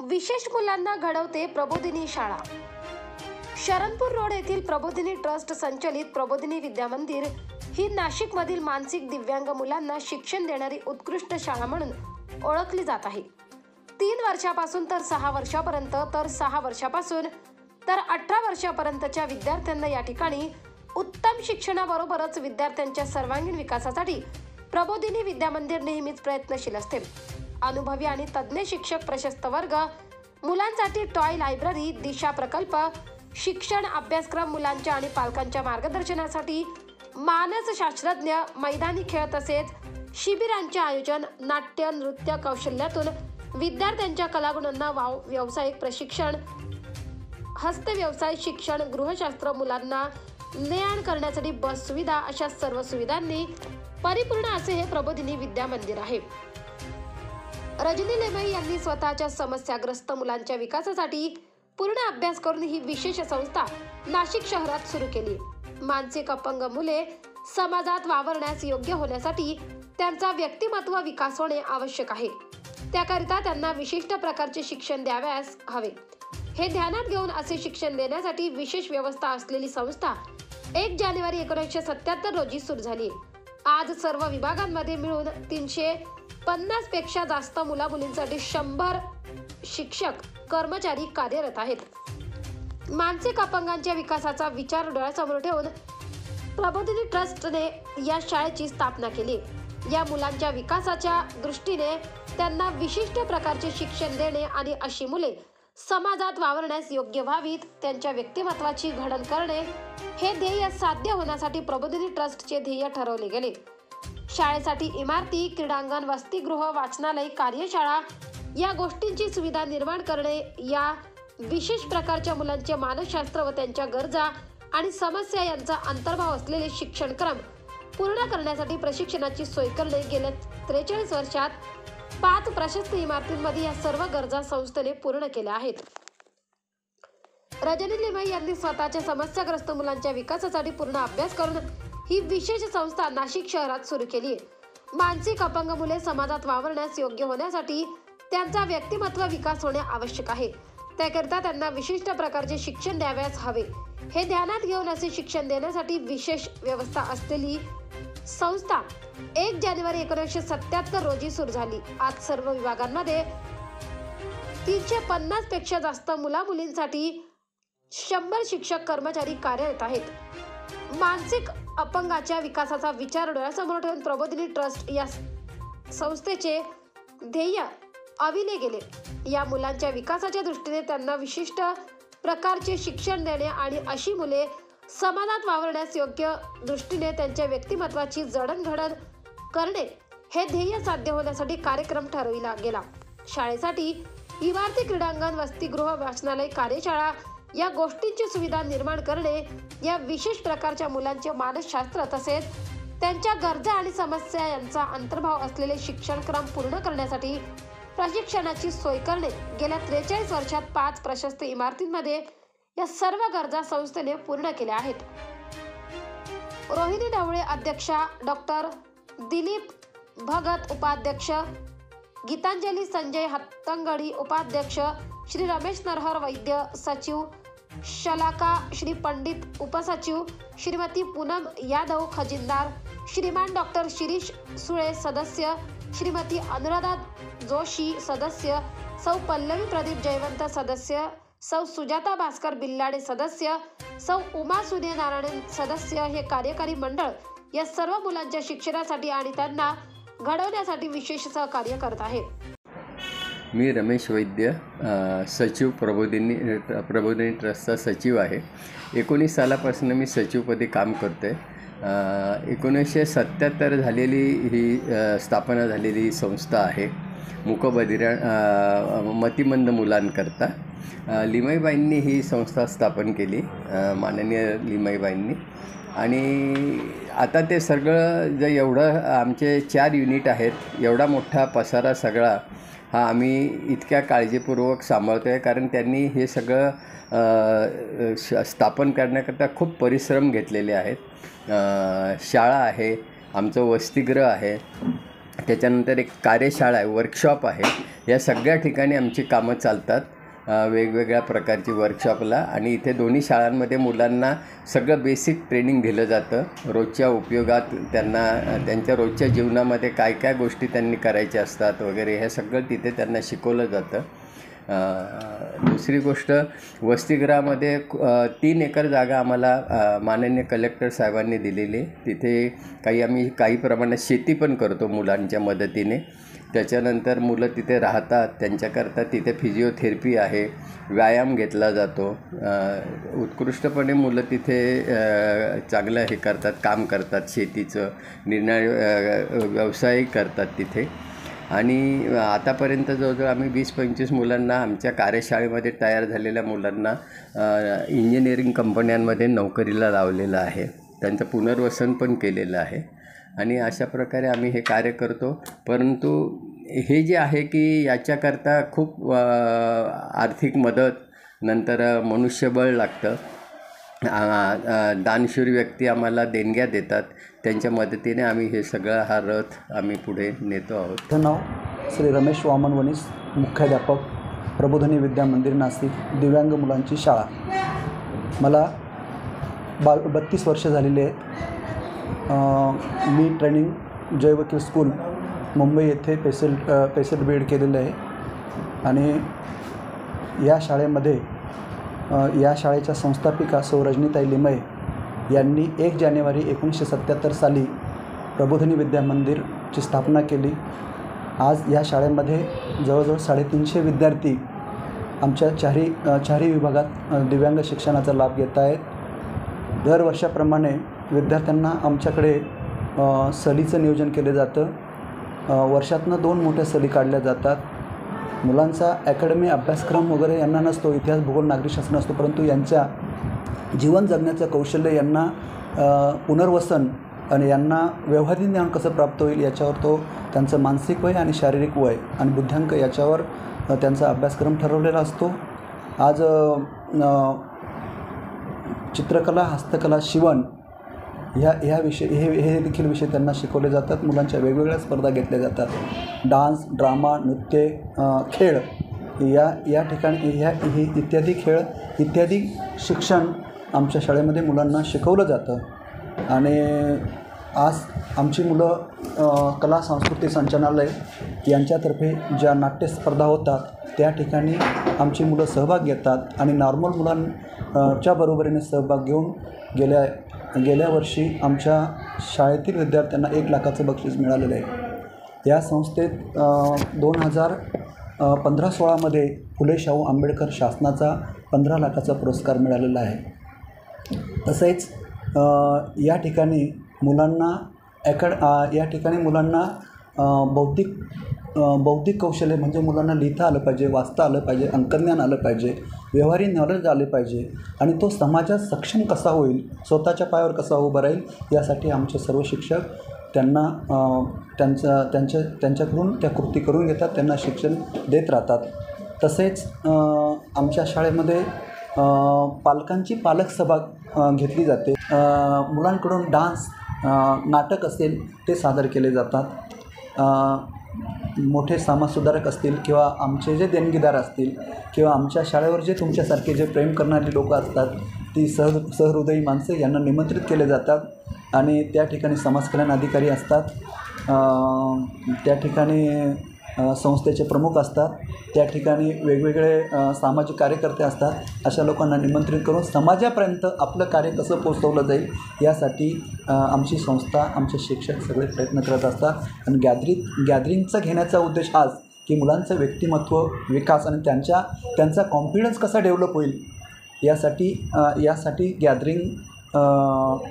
विशेष मुलांना घडवते प्रबोधिनी शाळा। शरणपूर रोड येथील प्रबोधिनी ट्रस्ट संचलित प्रबोधिनी विद्या मंदिर ही नाशिकमधील मानसिक दिव्यांग मुलांना शिक्षण देणारी उत्कृष्ट शाळा म्हणून ओळखली जात आहे। 3 वर्षापासून तर 6 वर्षापर्यंत तर 6 वर्षापासून तर 18 वर्षापर्यंतच्या विद्यार्थ्यांना या ठिकाणी उत्तम शिक्षणाबरोबरच विद्यार्थ्यांच्या सर्वांगीण विकासासाठी प्रबोधिनी विद्या मंदिर नेहमीच प्रयत्नशील असते। अनुभवी आणि तज्ञ शिक्षक, प्रशस्त वर्ग, मुलांसाठी टॉय लायब्ररी, दिशा प्रकल्प, शिक्षण अभ्यासक्रम, मुलांच्या आणि पालकांच्या मार्गदर्शनासाठी मानसशास्त्रज्ञ, मैदानी खेळ तसेच शिबिरांचे आयोजन, नाट्य नृत्य कौशल्यातून विद्यार्थ्यांच्या कलागुणांना व्यावसायिक प्रशिक्षण, हस्तव्यवसाय शिक्षण, गृहशास्त्र, मुलांना ने-आण करण्यासाठी बस सुविधा अशा सर्व सुविधांनी परिपूर्ण असे हे प्रबोधिनी विद्या मंदिर आहे। रजनी लेमई यांनी स्वतःच्या समस्याग्रस्त मुलांच्या विकासासाठी पूर्ण अभ्यास करून ही विशेष संस्था नाशिक शहरात सुरू केली। मानसिक अपंग मुले समाजात वावरण्यास योग्य होण्यासाठी त्यांचा व्यक्तिमत्व विकास होणे आवश्यक आहे। त्याकरिता त्यांना विशिष्ट प्रकारचे शिक्षण द्यावयास हवे। हे ध्यानात घेऊन असे शिक्षण देण्यासाठी विशेष व्यवस्था असलेली संस्था 1 जानेवारी 1977 रोजी सुरू झाली। आज सर्व विभागांमध्ये मिळून 350 पेक्षा जास्त मुला-मुलींसाठी 100 शिक्षक कर्मचारी कार्यरत आहेत। मानसिक अपंगांच्या विकासाचा विचार डोळ्यासमोर ठेवून प्रबोधिनी ट्रस्टने या शाळेची स्थापना केली। या मुलांच्या विकासाच्या दृष्टीने त्यांना विशिष्ट प्रकारचे शिक्षण देणे आणि अशी मुले समाजात वावरण्यास योग्य व्हावीत, त्यांच्या व्यक्तिमत्वाची घडण करणे हे ध्येय साध्य होण्यासाठी प्रबोधिनी ट्रस्टचे ध्येय ठरवले गेले। शाळेसाठी इमारती, क्रीडांगण, वसतिगृह, वाचनालय, कार्यशाळा या गोष्टींची सुविधा निर्माण करणे, या विशेष प्रकारच्या मुलांचे मानसशास्त्र व त्यांच्या गरजा आणि समस्या यांचा अंतर्भाव असलेले शिक्षणक्रम पूर्ण करण्यासाठी प्रशिक्षणाची सोय करणे। गेल्या 43 वर्षात 5 प्रशस्त इमारतींमध्ये या सर्व गरजा संस्थेने पूर्ण केल्या आहेत। रजनी लेमई यांनी स्वतःच्या समस्याग्रस्त मुलांच्या विकासासाठी पूर्ण अभ्यास करून ही विशेष संस्था नाशिक शहरात सुरू केली आहे। मानसिक अपंग मुले समाजात वावरण्यास योग्य होण्यासाठी त्यांचा व्यक्तिमत्व विकास होणे आवश्यक आहे। त्याकरिता त्यांना विशिष्ट प्रकारचे शिक्षण द्यावयास हवे। हे ध्यानात घेऊन असे शिक्षण देण्यासाठी विशेष व्यवस्था असलेली संस्था 1 जानेवारी 1977 रोजी सुरू झाली। आज सर्व विभागांमध्ये 350 पेक्षा जास्त मुला-मुलींसाठी 100 शिक्षक कर्मचारी कार्यरत आहेत। मानसिक अपंगाच्या विकासाचा विचार डोळ्यासमोर ठेवून प्रबोधिनी ट्रस्ट या संस्थेचे ध्येय आविले गेले। या मुलांच्या विकासाच्या दृष्टीने त्यांना विशिष्ट प्रकारचे शिक्षण देणे आणि अशी मुले समाजात वावरण्यास योग्य दृष्टीने त्यांच्या व्यक्तिमत्वाची जडणघडण करणे हे ध्येय साध्य होण्यासाठी कार्यक्रम ठरविला गेला। शाळेसाठी इमारती, क्रीडांगण, वसतिगृह, वाचनालय, कार्यशाळा या गोष्टींची सुविधा निर्माण करणे, या विशेष प्रकारच्या मुलांचे मानसशास्त्र तसेच त्यांच्या गरजा आणि समस्या यांचा अंतर्भाव असलेले शिक्षणक्रम पूर्ण करण्यासाठी प्रशिक्षणाची सोय करणे। गेल्या 43 वर्षात 5 प्रशस्त इमारतींमध्ये या सर्व गरजा संस्थेने पूर्ण केल्या आहेत। रोहिणी ढवळे अध्यक्षा, डॉक्टर दिलीप भगत उपाध्यक्ष, गीतांजली संजय हत्तंगडी उपाध्यक्ष, श्री रमेश नरहर वैद्य सचिव, शलाका श्री पंडित उपसचिव, श्रीमती पूनम यादव खजिनदार, श्रीमान डॉक्टर शिरीष सुळे सदस्य, श्रीमती अनुराधा जोशी सदस्य, सौ पल्लवी प्रदीप जयवंत सदस्य, सौ सुजाता भास्कर बिल्लाडे सदस्य, सौ उमा सूर्यनारायण सदस्य हे कार्यकारी मंडळ या सर्व मुलांच्या शिक्षणासाठी आणि त्यांना घडवण्यासाठी विशेष सहकार्य करत आहे। मी रमेश वैद्य, सचिव प्रबोधिनी ट्रस्टचा सचिव आहे। 19 सालापासून मी सचिवपदी काम करते। 1977 झालेली ही स्थापना झालेली संस्था आहे मूकबधिर मतिमंद मुलांकरता। लिमईबाईंनी ही संस्था स्थापन केली, माननीय लिमईबाईंनी। आणि आता ते सगळं एवढं आमचे 4 युनिट आहेत, एवढा मोठा पसारा सगळा हा आम्ही इतक्या काळजीपूर्वक सांभाळतो आहे, कारण त्यांनी हे सगळं स्थापन करण्याकरता खूप परिश्रम घेतलेले आहेत। शाळा आहे, आमचं वसतिगृह आहे, त्याच्यानंतर एक कार्यशाळा आहे, वर्कशॉप आहे, या सगळ्या ठिकाणी आमची कामं चालतात, वेगवेगळ्या प्रकारची वर्कशॉपला. आणि इथे दोन्ही शाळांमध्ये मुलांना सगळं बेसिक ट्रेनिंग दिलं जातं. रोजच्या उपयोगात त्यांना त्यांच्या रोजच्या जीवनामध्ये काय काय गोष्टी त्यांनी करायच्या असतात वगैरे हे सगळं तिथे त्यांना शिकवलं जातं. दुसरी गोष्ट, वसतिगृहामध्ये 3 एकर जागा आम्हाला माननीय कलेक्टर साहेबांनी दिलेली. तिथे आम्ही काही प्रमाणात शेती पण करतो मुलांच्या मदतीने. त्याच्यानंतर मुलं तिथे राहतात, त्यांच्याकरता तिथे फिजिओथेरपी आहे, व्यायाम घेतला जातो. उत्कृष्टपणे मुलं तिथे चांगलं हे करतात, काम करतात, शेतीचं व्यवसायही करतात तिथे. आणि आतापर्यंत जवळजवळ आम्ही 20-25 मुलांना आमच्या कार्यशाळेमध्ये तयार झालेल्या मुलांना इंजिनिअरिंग कंपन्यांमध्ये नोकरीला लावलेलं आहे. त्यांचं पुनर्वसन पण केलेलं आहे. आणि अशा प्रकारे आम्ही हे कार्य करतो. परंतु हे जे आहे की याच्याकरता खूप आर्थिक मदत, नंतर मनुष्यबळ लागतं. दानशूर व्यक्ती आम्हाला देणग्या देतात, त्यांच्या मदतीने आम्ही हे सगळं हा रथ आम्ही पुढे नेतो आहोत. माझं नाव श्री रमेश वामन वनीस, मुख्याध्यापक, प्रबोधिनी विद्या मंदिर, नाशिक, दिव्यांग मुलांची शाळा. मला 32 वर्ष झालेली आहेत. मी ट्रेनिंग जय वकील स्कूल मुंबई येथे पेसेल बीएड केलेलं आहे. आणि या शाळेच्या संस्थापिका सौ रजनीताई लिमये यांनी 1 जानेवारी 1977 साली प्रबोधिनी विद्या मंदिरची स्थापना केली. आज या शाळेमध्ये जवळजवळ 350 विद्यार्थी आमच्या चारही विभागात दिव्यांग शिक्षणाचा लाभ घेत आहेत. दरवर्षाप्रमाणे विद्यार्थ्यांना आमच्याकडे सहलीचं नियोजन केलं जातं. वर्षातनं 2 मोठ्या सहली काढल्या जातात. मुलांचा अकॅडमी अभ्यासक्रम वगैरे यांना नसतो, इतिहास, भूगोल, नागरिकशास्त्र नसतो, परंतु यांच्या जीवन जगण्याचं कौशल्य, यांना पुनर्वसन आणि यांना व्यवहारिक ज्ञान कसं प्राप्त होईल याच्यावर त्यांचं मानसिक वय आणि शारीरिक वय आणि बुद्ध्यांक याच्यावर त्यांचा अभ्यासक्रम ठरवलेला असतो. आज चित्रकला, हस्तकला, शिवण ह्या विषय हे देखील विषय त्यांना शिकवले जातात. मुलांच्या वेगवेगळ्या स्पर्धा घेतल्या जातात. डान्स, ड्रामा, नृत्य, खेळ या ठिकाणी इत्यादी खेळ इत्यादी शिक्षण आमच्या शाळेमध्ये मुलांना शिकवलं जातं. आणि आज आमची मुलं कला संस्कृती संचालनालय यांच्यातर्फे ज्या नाट्यस्पर्धा होतात त्या ठिकाणी आमची मुलं सहभाग घेतात. आणि नॉर्मल मुलांच्या बरोबरीने सहभाग घेऊन गेल्या वर्षी आमच्या शाळेतील विद्यार्थ्यांना 1 लाखाचं बक्षीस मिळालेलं आहे. या संस्थेत 2015-16मध्ये फुले शाहू आंबेडकर शासनाचा 15 लाखाचा पुरस्कार मिळालेला आहे. तसेच या ठिकाणी मुलांना बौद्धिक कौशल्य म्हणजे मुलांना लिहिता आलं पाहिजे, वाचता आलं पाहिजे, अंकज्ञान आलं पाहिजे, व्यवहारिक नॉलेज आले पाहिजे आणि तो समाजात सक्षम कसा होईल, स्वतःच्या पायावर कसा उभा राहील यासाठी आमचे सर्व शिक्षक त्यांना त्यांच्याकडून त्या कृती करून घेतात, त्यांना शिक्षण देत राहतात. तसेच आमच्या शाळेमध्ये पालकांची पालक सभा घेतली जाते. मुलांकडून डान्स, नाटक असेल ते सादर केले जातात. मोठे समाजसुधारक असतील किंवा आमचे जे देणगीदार असतील किंवा आमच्या शाळेवर जे तुमच्यासारखे जे प्रेम करणारी लोकं असतात ती सहृदयी माणसं यांना निमंत्रित केले जातात. आणि त्या ठिकाणी समाजकल्याण अधिकारी असतात, त्या ठिकाणी संस्थेचे प्रमुख असतात, त्या ठिकाणी वेगवेगळे सामाजिक कार्यकर्ते असतात. अशा लोकांना निमंत्रित करून समाजापर्यंत आपलं कार्य कसं पोचवलं जाईल यासाठी आमची संस्था, आमचे शिक्षक सगळे प्रयत्न करत असतात. आणि गॅदरिंगचा घेण्याचा उद्देश हाच की मुलांचं व्यक्तिमत्व विकास आणि त्यांचा कॉन्फिडन्स कसा डेव्हलप होईल यासाठी गॅदरिंग,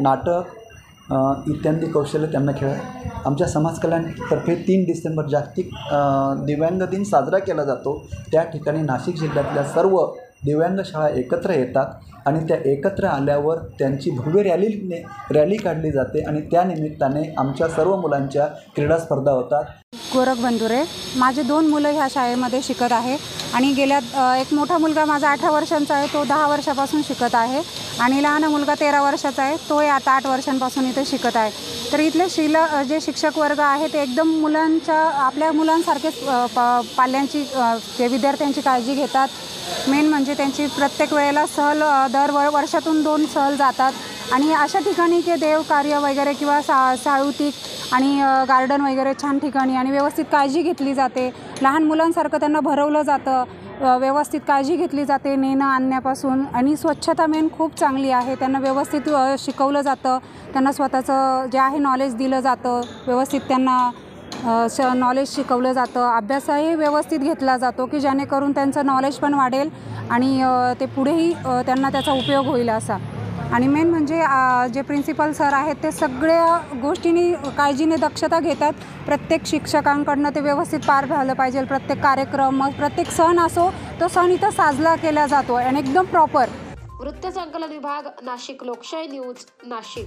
नाटक इत्यादी कौशल्य त्यांना खेळ. आमच्या समाज कल्याणतर्फे 3 डिसेंबर जागतिक दिव्यांग दिन साजरा केला जातो. त्या ठिकाणी नाशिक जिल्ह्यातल्या सर्व दिव्यांग शाळा एकत्र येतात आणि त्या एकत्र आल्यावर त्यांची भव्य रॅली काढली जाते आणि त्या निमित्ताने आमच्या सर्व मुलांच्या क्रीडा स्पर्धा होतात. गोरख बंधुरे, माझे 2 मुलं ह्या शाळेमध्ये शिकत आहे आणि एक मोठा मुलगा माझा 18 वर्षांचा आहे, तो 10 वर्षापासून शिकत आहे आणि लहान मुलगा 13 वर्षाचा आहे, तोही आता 8 वर्षांपासून इथे शिकत आहे. तर इथले जे शिक्षक वर्ग आहे ते एकदम मुलांच्या आपल्या मुलांसारखेच पाल्यांची जे विद्यार्थ्यांची काळजी घेतात. मेन म्हणजे त्यांची प्रत्येक वेळेला सहल वर्षातून 2 सहल जातात आणि अशा ठिकाणी की देवकार्य वगैरे किंवा साळुतिक आणि गार्डन वगैरे छान ठिकाणी आणि व्यवस्थित काळजी घेतली जाते. लहान मुलांसारखं त्यांना भरवलं जातं, व्यवस्थित काळजी घेतली जाते नेणं आणण्यापासून. आणि स्वच्छता मेन खूप चांगली आहे. त्यांना व्यवस्थित शिकवलं जातं, त्यांना स्वतःचं जे आहे नॉलेज दिलं जातं, व्यवस्थित त्यांना नॉलेज शिकवलं जातं. अभ्यासही व्यवस्थित घेतला जातो की जेणेकरून त्यांचं नॉलेज पण वाढेल आणि ते पुढेही त्यांना त्याचा उपयोग होईल असा. आणि मेन म्हणजे जे प्रिन्सिपल सर आहेत ते सगळ्या गोष्टींनी काळजीने दक्षता घेतात. प्रत्येक शिक्षकांकडनं ते व्यवस्थित पार झालं पाहिजे. प्रत्येक कार्यक्रम, प्रत्येक सण असो तो सण इथं साजरा केला जातो आणि एकदम प्रॉपर. वृत्तसंकलन विभाग, नाशिक लोकशाही न्यूज, नाशिक.